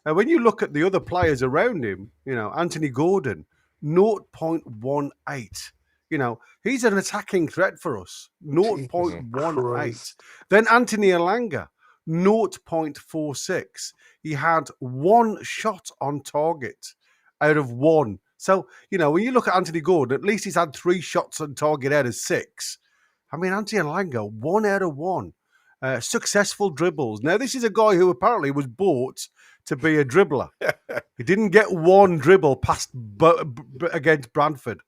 And when you look at the other players around him, you know, Anthony Gordon, 0.18. You know, he's an attacking threat for us, 0.18. Then Anthony Elanga, 0.46. He had 1 shot on target out of 1. So, you know, when you look at Anthony Gordon, at least he's had 3 shots on target out of 6. I mean, Anthony Elanga, 1 out of 1. Successful dribbles. Now, this is a guy who apparently was bought to be a dribbler. He didn't get 1 dribble past against Bradford.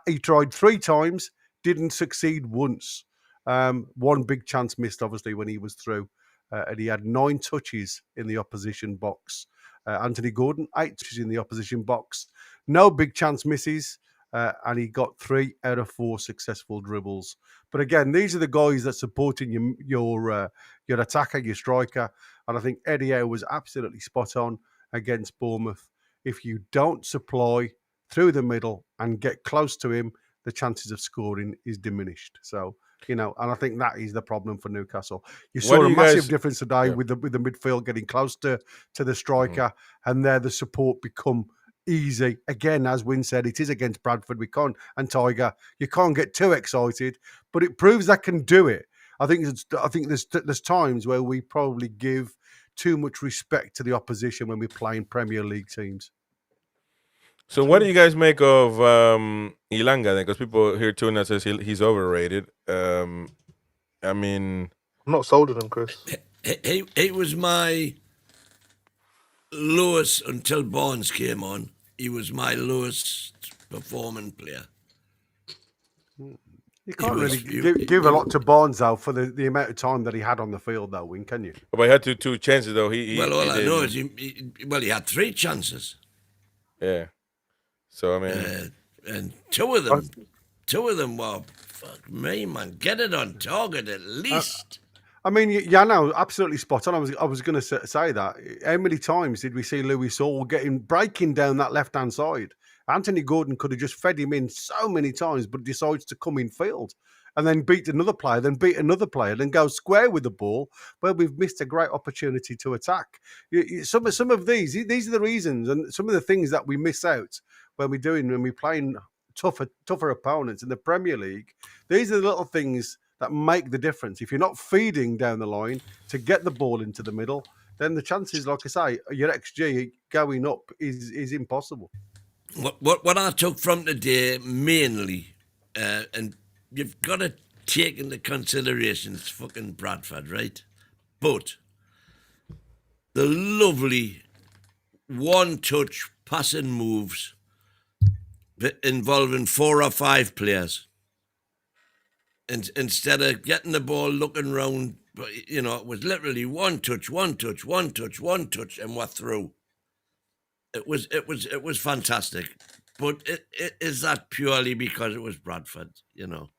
He tried 3 times, didn't succeed once. 1 big chance missed, obviously, when he was through. And he had 9 touches in the opposition box. Anthony Gordon, 8 touches in the opposition box. No big chance misses. And he got 3 out of 4 successful dribbles. But again, these are the guys that supporting your attacker, your striker. And I think Eddie Howe was absolutely spot on against Bournemouth. If you don't supply through the middle and get close to him, the chances of scoring is diminished. So, you know, and I think that is the problem for Newcastle. You saw a massive difference today with the midfield getting close to the striker, and there the support become easy. Again, as Wynne said, it is against Bradford. We can't, and Tiger, you can't get too excited, but it proves that can do it. I think there's times where we probably give too much respect to the opposition when we're playing Premier League teams. So what do you guys make of Ilanga then? Because people here too says he's overrated. I mean, I'm not sold on him, Chris. He was my lowest until Barnes came on. He was my lowest performing player. You can't really give a lot to Barnes, though, for the amount of time that he had on the field, though, Wynne, can you? But he had two chances, though. All I know is he had 3 chances. Yeah. So, I mean... and two of them were, fuck me, man, get it on target at least. I mean, yeah, no, absolutely spot on. I was going to say that. How many times did we see Lewis Hall breaking down that left-hand side? Anthony Gordon could have just fed him in so many times, but decides to come in field and then beat another player, then go square with the ball, where we've missed a great opportunity to attack. Some of these are the reasons, and some of the things that we miss out when we're playing tougher opponents in the Premier League. These are the little things that make the difference. If you're not feeding down the line to get the ball into the middle, then the chances, like I say, your XG going up is impossible. What I took from today mainly, and you've got to take into consideration it's fucking Bradford, right? But the lovely one-touch passing moves involving 4 or 5 players. And instead of getting the ball, looking around, But you know, it was literally one touch, one touch, one touch, one touch, and we're through. It was fantastic. But is that purely because it was Bradford? You know.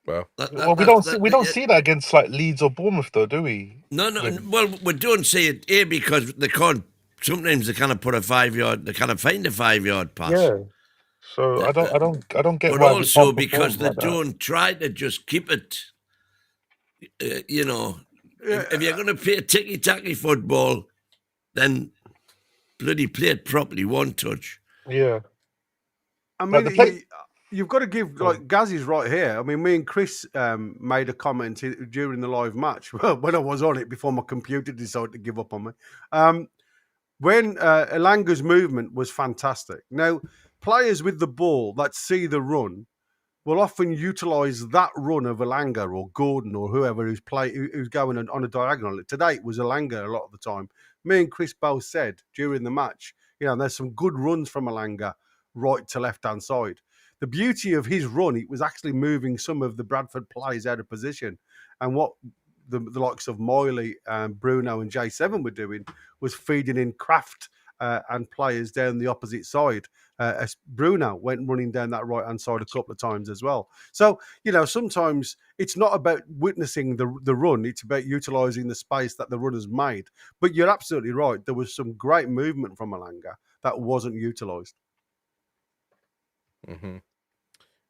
Well, Well, we don't see that against like Leeds or Bournemouth, though, do we? No. Well, we don't see it here because they can't. Sometimes they kind of put a 5 yard. They kind of find a 5 yard pass. Yeah. So I don't get But why also we can't because they perform like that. don't try to just keep it. You know, Yeah. if you're going to play ticky-tacky football, then bloody play it properly, one touch. Yeah. I Like mean, you've got to give, like, Gazzy's right here. I mean, me and Chris made a comment during the live match when I was on it before my computer decided to give up on me. When Elanga's movement was fantastic. Now, players with the ball that see the run will often utilise that run of Elanga or Gordon or whoever who's going on a diagonal. Today it was Elanga a lot of the time. Me and Chris both said during the match, you know, there's some good runs from Elanga right to left-hand side. The beauty of his run, it was actually moving some of the Bradford players out of position. And what the likes of Miley and Bruno and J7 were doing was feeding in Kraft and players down the opposite side. As Bruno went running down that right-hand side a couple of times as well. So, you know, sometimes it's not about witnessing the run. It's about utilising the space that the runner's made. But you're absolutely right. There was some great movement from Elanga that wasn't utilised. Mm-hmm.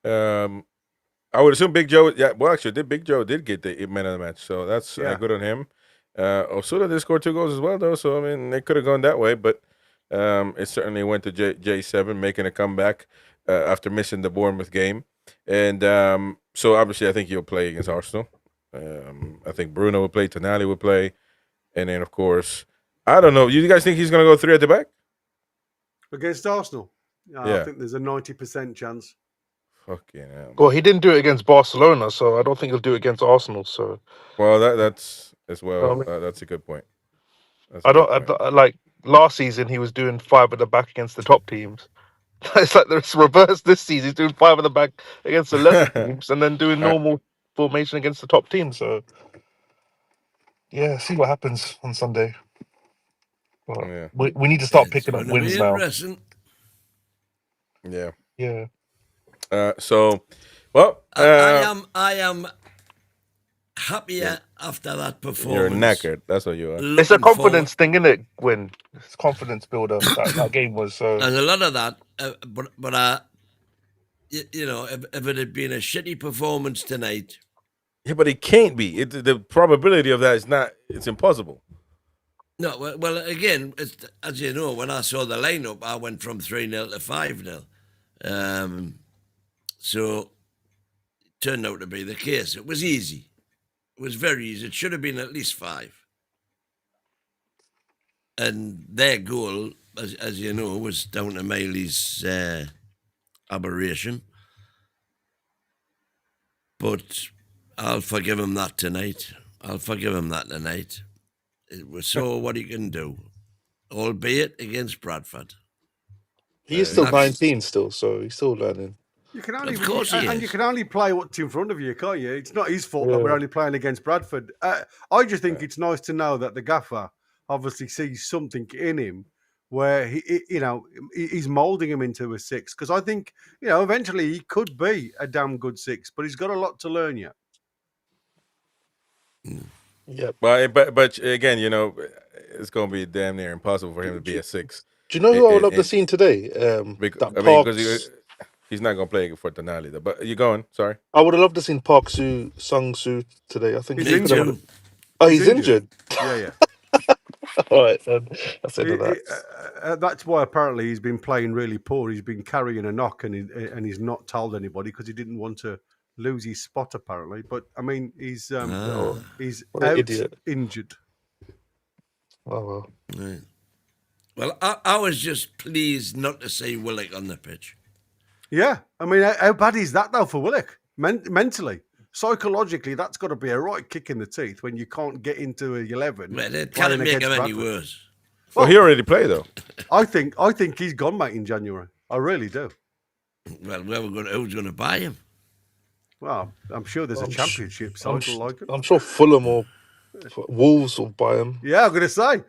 I would assume Big Joe. Yeah, well, actually, Big Joe did get the man of the match, so that's good on him. Osuna did score 2 goals as well, though. So I mean, it could have gone that way, but it certainly went to J7 making a comeback after missing the Bournemouth game, and so obviously I think he'll play against Arsenal. I think Bruno will play, Tonali will play, and then of course I don't know. You guys think he's going to go 3 at the back Against Arsenal? Yeah. I think there's a 90% chance. Fucking hell. Well, he didn't do it against Barcelona, so I don't think he'll do it against Arsenal. So, Well, that's as well. I mean- That's a good point. Like last season he was doing 5 at the back against the top teams. It's like the reverse this season. He's doing 5 at the back against the lesser teams, and then doing normal formation against the top team. So, yeah, see what happens on Sunday. Well, Yeah. we need to start It's picking up gonna be wins now. interesting. Yeah. Yeah. So, well, I am happier after that performance. you're knackered. That's what you are. It's a Looking confidence thing, isn't it, Gwyn? It's a confidence builder. That game was so. There's a lot of that, but you know, if it had been a shitty performance tonight, Yeah, but it can't be. The probability of that is not. It's impossible. no. Well, again, as you know, when I saw the lineup, I went from 3-0 to 5-0. So it turned out to be the case. It was easy. It was very easy. It should have been at least 5. And their goal, as you know, was down to Miley's aberration. But I'll forgive him that tonight. It was so what he can do, albeit against Bradford. He is still That's- 19 still, so he's still learning. You can only, Of course he and is. you can only play what's in front of you, can't you? It's not his fault that Yeah. we're only playing against Bradford. I just think it's nice to know that the gaffer obviously sees something in him where he's moulding him into a 6. Because I think, you know, eventually he could be a damn good 6, but he's got a lot to learn yet. Yeah. But again, you know, it's going to be damn near impossible for him to be a 6. Do you know who I would love to It- see today? Because he's not going to play for Tonali, though. But you going? Sorry. I would have loved to seen Park Sung Soo today. I think He's he could have- injured. Oh, he's injured. Yeah. All right, then. That's it. Of that. That's why apparently he's been playing really poor. He's been carrying a knock and he's not told anybody because he didn't want to lose his spot apparently. But I mean, he's What an out idiot. injured. Oh well. Right. Well, I was just pleased not to see Willock on the pitch. Yeah, I mean, how bad is that though for Willock? Mentally, psychologically, that's got to be a right kick in the teeth when you can't get into a 11. Well, it playing can't make against him any Bradford. worse. Well, he already played, though. I think he's gone, mate, in January. I really do. Well, who's going to buy him? Well, I'm sure there's a championship side like it. I'm sure Fulham or Wolves will buy him. Yeah, I'm going to say.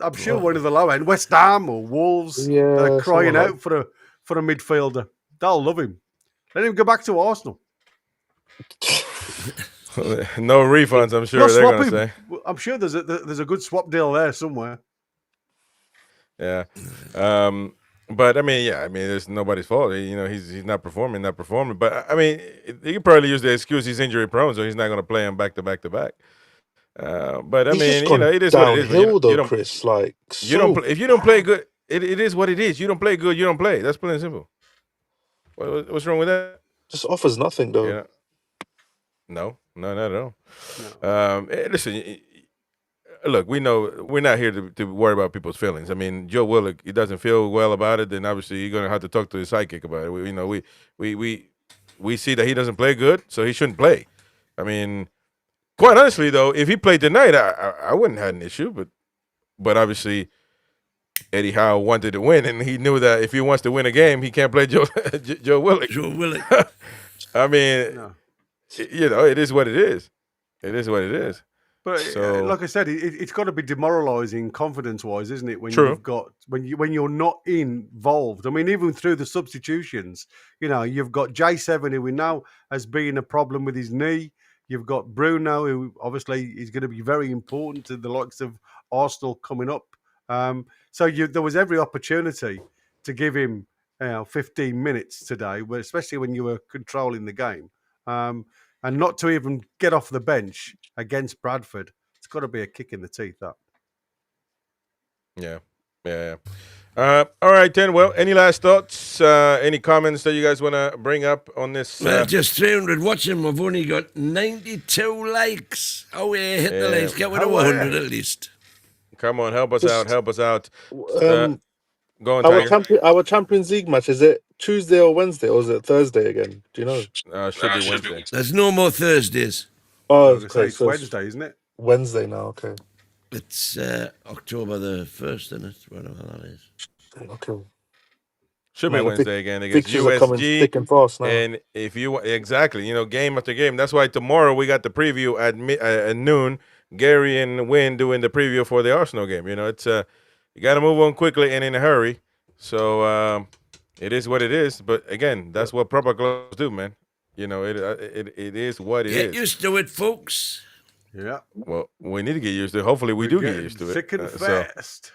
I'm sure one of the low end, West Ham or Wolves, they're crying out for a midfielder. They'll love him. Let him go back to Arsenal. No refunds, I'm sure You'll they're swap going to him. say. I'm sure there's a good swap deal there somewhere. Yeah. But I mean, it's nobody's fault. You know, he's not performing. But I mean, he could probably use the excuse he's injury prone, so he's not going to play him back to back to back. But I mean, you know, it is what it is. Downhill though, Chris. Like you don't play, if you don't play good, it is what it is. You don't play good, you don't play. That's plain and simple. What's wrong with that? Just offers nothing though. Yeah. No, not at all. No. Listen. Look, we know we're not here to worry about people's feelings. I mean, Joe Willock, he doesn't feel well about it, then obviously you're going to have to talk to his psychic about it. We see that he doesn't play good, so he shouldn't play. I mean, quite honestly, though, if he played tonight, I wouldn't have an issue. But obviously, Eddie Howe wanted to win, and he knew that if he wants to win a game, he can't play Joe Willock. Joe Willock. I mean, No. you know, it is what it is. It is what it is. But So- like I said, it's got to be demoralising confidence-wise, isn't it? When True. when you're not involved. I mean, even through the substitutions, you know, you've got J7 who we know has been a problem with his knee. You've got Bruno, who obviously is going to be very important to the likes of Arsenal coming up. So there was every opportunity to give him 15 minutes today, especially when you were controlling the game. And not to even get off the bench against Bradford. It's got to be a kick in the teeth, that. Yeah. All right, then. Well, any last thoughts? Any comments that you guys want to bring up on this? Well, just 300 watching. We've only got 92 likes. Oh, yeah, hit the likes. Get rid of 100 at least. Come on, help us out. Go on, Our, Tiger. our Champions League match, is it Tuesday or Wednesday, or is it Thursday again? Do you know? Should be Wednesday. There's no more Thursdays. Oh, It's okay, so Wednesday, isn't it? Wednesday now, okay. It's October the 1st, isn't it? Whatever that is. Okay. Should be Man, the Wednesday again against Pictures are coming USG. thick and fast now. And if you exactly, you know, game after game. That's why tomorrow we got the preview at noon. Gary and Wynn doing the preview for the Arsenal game. You know, it's you got to move on quickly and in a hurry. So it is what it is. But again, that's what proper clubs do, man. You know, it is what it is. Get used to it, folks. Yeah. Well, we need to get used to it. Hopefully, we do get used to it. Thick and So, fast.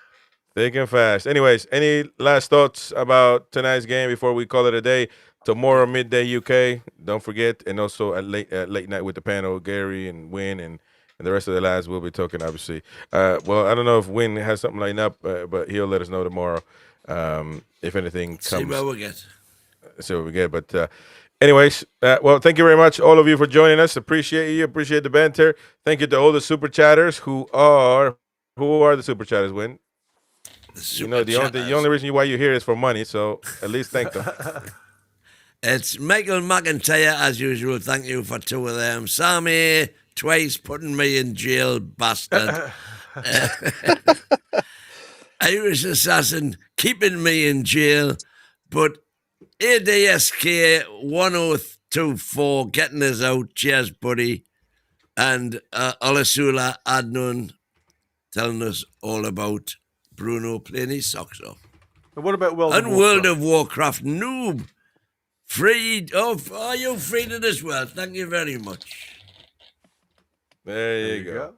thick and fast. Anyways, any last thoughts about tonight's game before we call it a day? Tomorrow, midday UK. Don't forget. And also at late night with the panel, Gary and Wynn and the rest of the lads will be talking, obviously. Well, I don't know if Wynn has something lined up, but he'll let us know tomorrow if anything comes. See what we get. See what we get. But anyways, well, thank you very much, all of you, for joining us. Appreciate you. Appreciate the banter. Thank you to all the super chatters who are the super chatters, Win. You know, the only reason why you're here is for money, so at least thank them. It's Michael McIntyre, as usual. Thank you for 2 of them. Sammy, twice putting me in jail, bastard. Irish Assassin, keeping me in jail. But ADSK 1024, getting us out. Cheers, buddy. And Olasula Adnan telling us all about Bruno playing his socks off. And what about World And of World Warcraft? of Warcraft noob. Freed. Oh, are you freed it as well? Thank you very much. There you go.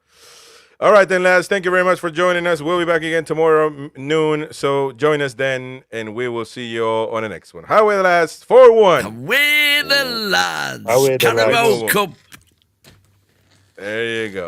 All right, then, lads. Thank you very much for joining us. We'll be back again tomorrow noon. So join us then, and we will see you all on the next one. Highway the lads, 4-1. Away the lads. Away the Carabao lads. Cup. There you go.